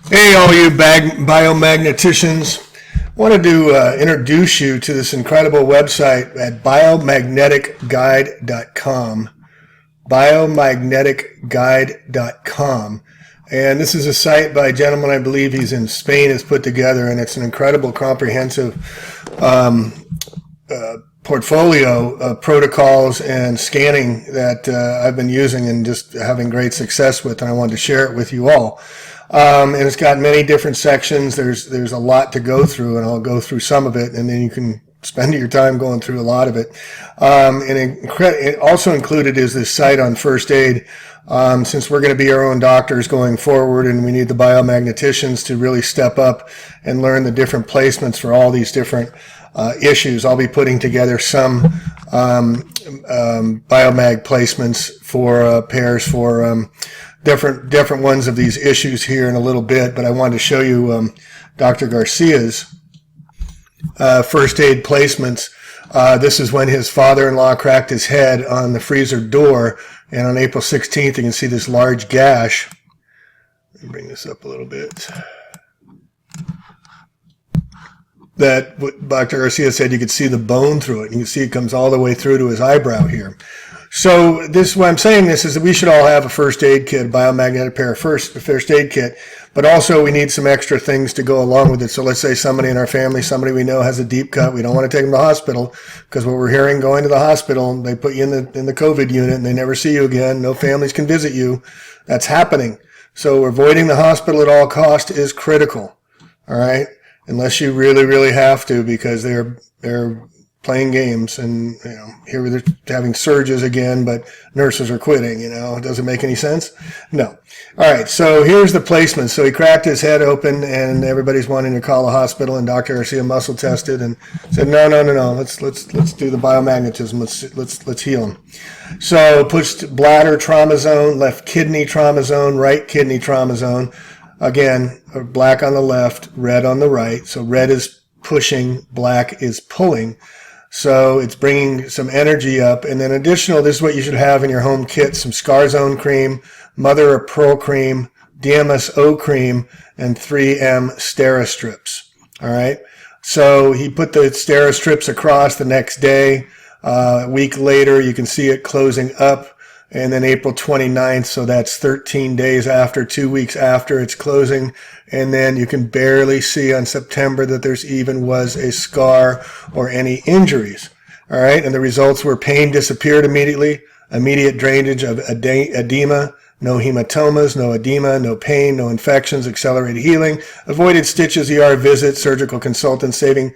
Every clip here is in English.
Hey, all you biomagneticians. I wanted to introduce you to this incredible website at biomagneticguide.com. Biomagneticguide.com. And this is a site by a gentleman, I believe he's in Spain, has put together, and it's an incredible comprehensive portfolio of protocols and scanning that I've been using and just having great success with, and I wanted to share it with you all. And it's got many different sections. There's a lot to go through, and I'll go through some of it, and then you can spend your time going through a lot of it. And it also included is this site on first aid. Since we're going to be our own doctors going forward, and we need the biomagneticians to really step up and learn the different placements for all these different issues. I'll be putting together some biomag placements for pairs for different ones of these issues here in a little bit, but I wanted to show you Dr. Garcia's first aid placements. This is when his father-in-law cracked his head on the freezer door, and on April 16th you can see this large gash. Let me bring this up a little bit. That what Dr. Garcia said, you could see the bone through it. You can see it comes all the way through to his eyebrow here. So this, why I'm saying this is that we should all have a first aid kit, a biomagnetic pair of first aid kit, but also we need some extra things to go along with it. So let's say somebody in our family, somebody we know has a deep cut. We don't want to take them to the hospital because what we're hearing going to the hospital, they put you in the COVID unit and they never see you again. No families can visit you. That's happening. So avoiding the hospital at all cost is critical. All right. Unless you really, really have to, because they're playing games, and here they're having surges again, but nurses are quitting. It doesn't make any sense. No. All right, so here's the placement. So he cracked his head open, and everybody's wanting to call the hospital, and Dr. Garcia muscle tested and said, no. Let's do the biomagnetism. Let's heal him. So pushed bladder trauma zone, left kidney trauma zone, right kidney trauma zone. Again, black on the left, red on the right. So red is pushing, black is pulling. So it's bringing some energy up. And then additional, this is what you should have in your home kit: some Scar Zone cream, mother of pearl cream, DMSO cream, and 3M Sterastrips. All right. So he put the Sterastrips across the next day. A week later, you can see it closing up. And then April 29th, so that's 13 days after, 2 weeks after it's closing. And then you can barely see on September that there's even was a scar or any injuries. All right. And the results were pain disappeared immediately, immediate drainage of edema, no hematomas, no edema, no pain, no infections, accelerated healing, avoided stitches, ER visits, surgical consultants, saving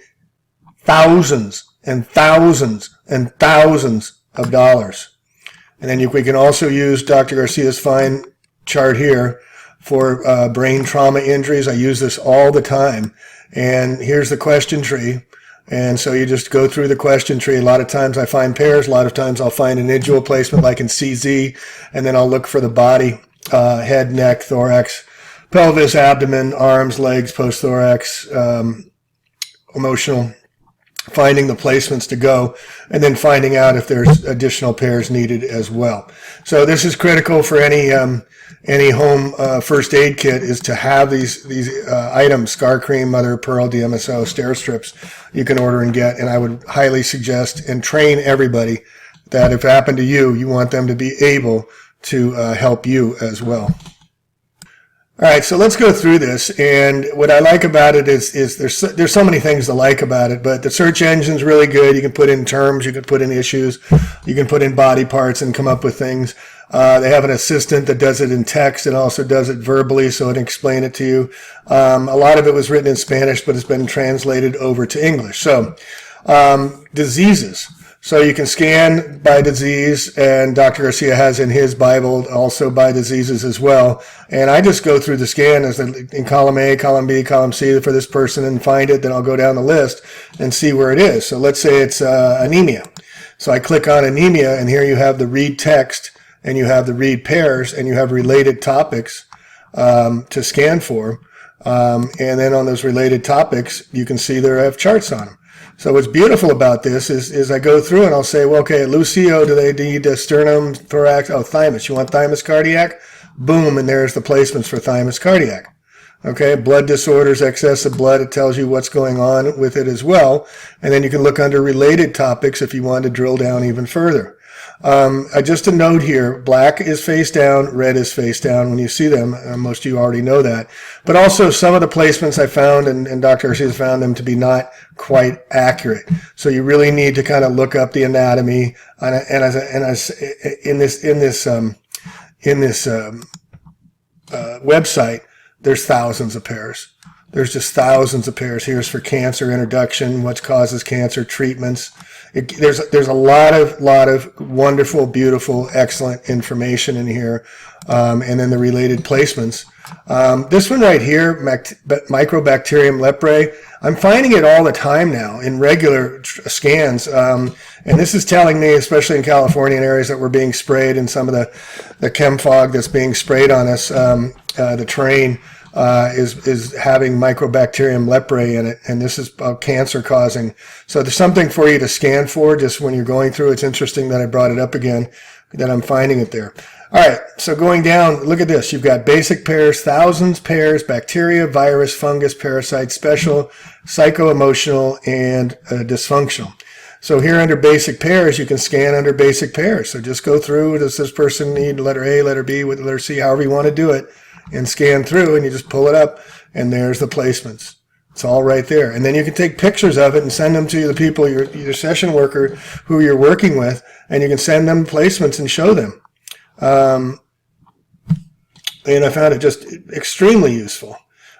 thousands and thousands and thousands of dollars. And then we can also use Dr. Garcia's fine chart here for brain trauma injuries. I use this all the time. And here's the question tree. And so you just go through the question tree. A lot of times I find pairs. A lot of times I'll find an individual placement like in CZ. And then I'll look for the body, head, neck, thorax, pelvis, abdomen, arms, legs, post-thorax, emotional, finding the placements to go, and then finding out if there's additional pairs needed as well. So this is critical for any home first aid kit, is to have these items: Scar Cream, Mother of Pearl, DMSO, Sterastrips. You can order and get, and I would highly suggest and train everybody that if it happened to you, you want them to be able to help you as well. All right, so let's go through this. And what I like about it is there's so many things to like about it, but the search engine's really good. You can put in terms, you can put in issues, you can put in body parts and come up with things. They have an assistant that does it in text and also does it verbally, so it can explain it to you. A lot of it was written in Spanish, but it's been translated over to English. So diseases. So you can scan by disease, and Dr. Garcia has in his Bible also by diseases as well. And I just go through the scan in column A, column B, column C for this person and find it. Then I'll go down the list and see where it is. So let's say it's anemia. So I click on anemia, and here you have the read text, and you have the read pairs, and you have related topics to scan for. And then on those related topics, you can see there have charts on them. So what's beautiful about this is I go through and I'll say, well, okay, Lucio, do they need sternum, thorax? Oh, thymus. You want thymus cardiac? Boom, and there's the placements for thymus cardiac. Okay, blood disorders, excess of blood, it tells you what's going on with it as well. And then you can look under related topics if you want to drill down even further. Just a note here, black is face down, red is face down when you see them. Most of you already know that. But also some of the placements I found, and Dr. Garcia found them to be not quite accurate. So you really need to kind of look up the anatomy. In this website, there's thousands of pairs. There's just thousands of pairs. Here's for cancer introduction, what causes cancer, treatments. There's a lot of wonderful, beautiful, excellent information in here, and then the related placements. This one right here, Mycobacterium leprae, I'm finding it all the time now in regular scans, and this is telling me, especially in California and areas that were being sprayed, and some of the chem fog that's being sprayed on us, the terrain is having Mycobacterium leprae in it, and this is cancer causing. So there's something for you to scan for just when you're going through. It's interesting that I brought it up again, that I'm finding it there. All right, so going down, look at this. You've got basic pairs, thousands pairs, bacteria, virus, fungus, parasite, special, psycho-emotional, and dysfunctional. So here under basic pairs, you can scan under basic pairs. So just go through, does this person need letter A, letter B, with letter C, however you want to do it, and scan through, and you just pull it up, and there's the placements. It's all right there. And then you can take pictures of it and send them to the people, your session worker who you're working with, and you can send them placements and show them. And I found it just extremely useful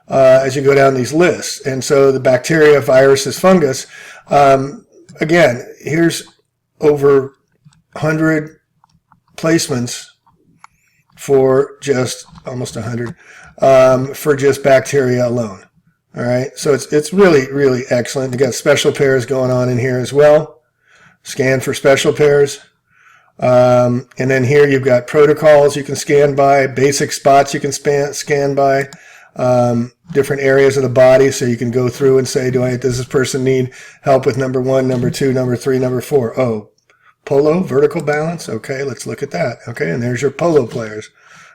as you go down these lists. And so the bacteria, viruses, fungus, again, here's over 100 placements for just almost 100 for just bacteria alone. All right, so it's really, really excellent. You got special pairs going on in here as well. Scan for special pairs. And then here you've got protocols you can scan by, basic spots you can scan by, different areas of the body, so you can go through and say, does this person need help with number 1, number 2, number 3, number 4? Oh, polo, vertical balance. Okay, let's look at that. Okay, and there's your polo players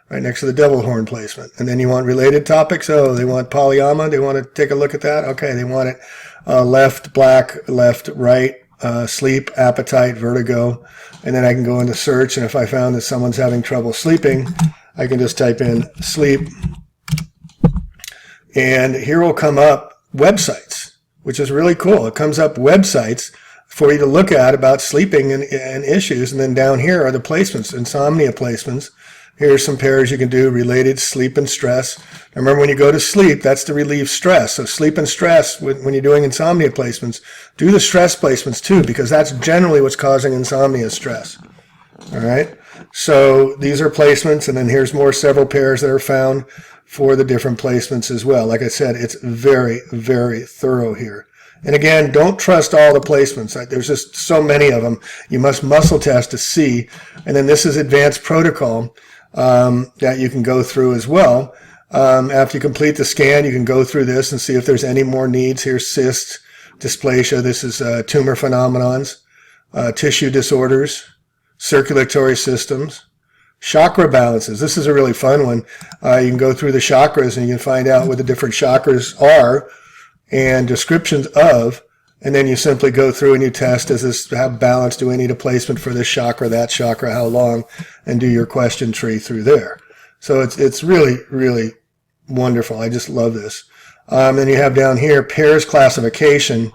right next to the devil horn placement. And then you want related topics. Oh, they want polyama. They want to take a look at that. Okay, they want it left, black, left, right, sleep, appetite, vertigo. And then I can go into search, and if I found that someone's having trouble sleeping, I can just type in sleep. And here will come up websites, which is really cool. It comes up websites for you to look at about sleeping and issues. And then down here are the placements, insomnia placements. Here's some pairs you can do, related, sleep and stress. Now remember, when you go to sleep, that's to relieve stress. So sleep and stress, when you're doing insomnia placements, do the stress placements too, because that's generally what's causing insomnia, stress. All right. So these are placements, and then here's several pairs that are found for the different placements as well. Like I said, it's very, very thorough here. And again, don't trust all the placements. There's just so many of them. You must muscle test to see. And then this is advanced protocol that you can go through as well. After you complete the scan, you can go through this and see if there's any more needs. Here's cysts, dysplasia. This is tumor phenomenons, tissue disorders, circulatory systems, chakra balances. This is a really fun one. You can go through the chakras and you can find out what the different chakras are and descriptions of, and then you simply go through and you test, does this have balance? Do I need a placement for this chakra, that chakra, how long? And do your question tree through there. So it's really, really wonderful. I just love this. Then you have down here pairs classification.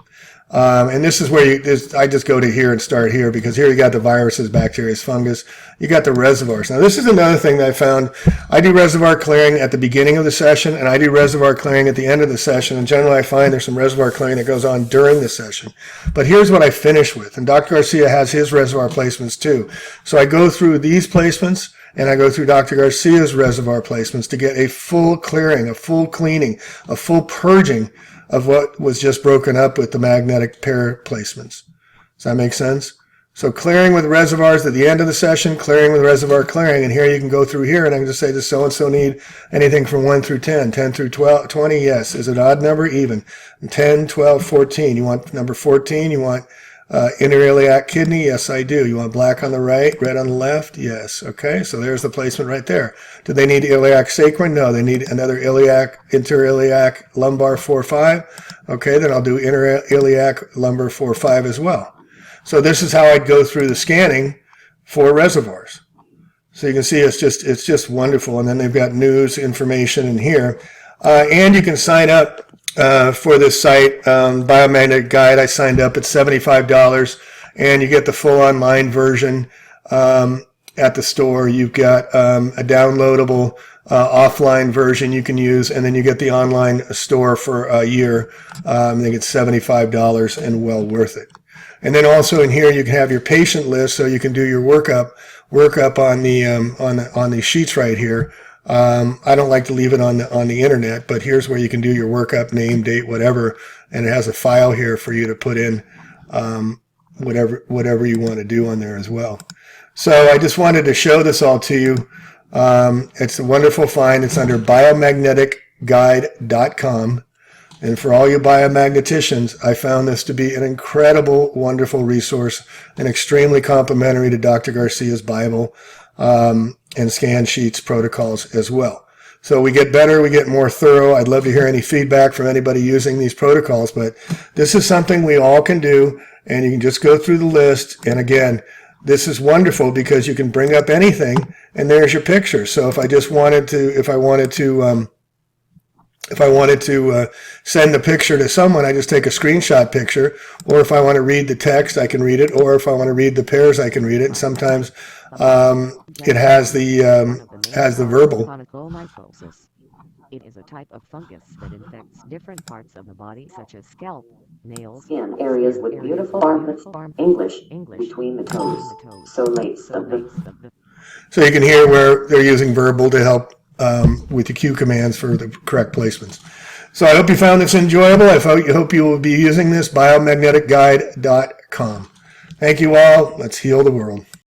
And this is where I just go to here and start here, because here you got the viruses, bacteria, fungus. You got the reservoirs. Now, this is another thing that I found. I do reservoir clearing at the beginning of the session, and I do reservoir clearing at the end of the session. And generally, I find there's some reservoir clearing that goes on during the session. But here's what I finish with. And Dr. Garcia has his reservoir placements too. So I go through these placements, and I go through Dr. Garcia's reservoir placements to get a full clearing, a full cleaning, a full purging of what was just broken up with the magnetic pair placements. Does that make sense? So clearing with reservoirs at the end of the session, clearing with reservoir clearing, and here you can go through here and I can just say, does so-and-so need anything from 1 through 10, 10 through 12, 20? Yes. Is it odd number? Even. 10, 12, 14. You want number 14? You want Interiliac kidney, yes, I do. You want black on the right, red on the left? Yes. Okay, so there's the placement right there. Do they need iliac sacrum? No, they need another interiliac lumbar 4-5. Okay, then I'll do interiliac lumbar 4-5 as well. So this is how I'd go through the scanning for reservoirs. So you can see it's just wonderful. And then they've got news information in here. And you can sign up for this site, Biomagnetic Guide. I signed up at $75, and you get the full online version at the store. You've got a downloadable offline version you can use, and then you get the online store for a year. I think it's $75 and well worth it. And then also in here you can have your patient list, so you can do your workup on the sheets right here. I don't like to leave it on the internet, but here's where you can do your workup, name, date, whatever, and it has a file here for you to put in whatever you want to do on there as well. So I just wanted to show this all to you. It's a wonderful find. It's under biomagneticguide.com. And for all you biomagneticians, I found this to be an incredible, wonderful resource and extremely complimentary to Dr. Garcia's Bible and scan sheets protocols as well. So we get better, we get more thorough. I'd love to hear any feedback from anybody using these protocols, but this is something we all can do, and you can just go through the list. And again, this is wonderful because you can bring up anything, and there's your picture. So if I wanted to send the picture to someone, I just take a screenshot picture, or if I want to read the text, I can read it, or if I want to read the pairs, I can read it. And sometimes it has the verbal. It is a type of fungus that infects different parts of the body, such as scalp, nails, in areas with beautiful armpits, English between the toes, so lace of the. So you can hear where they're using verbal to help with the cue commands for the correct placements. So I hope you found this enjoyable. I hope you will be using this, biomagneticguide.com. Thank you all. Let's heal the world.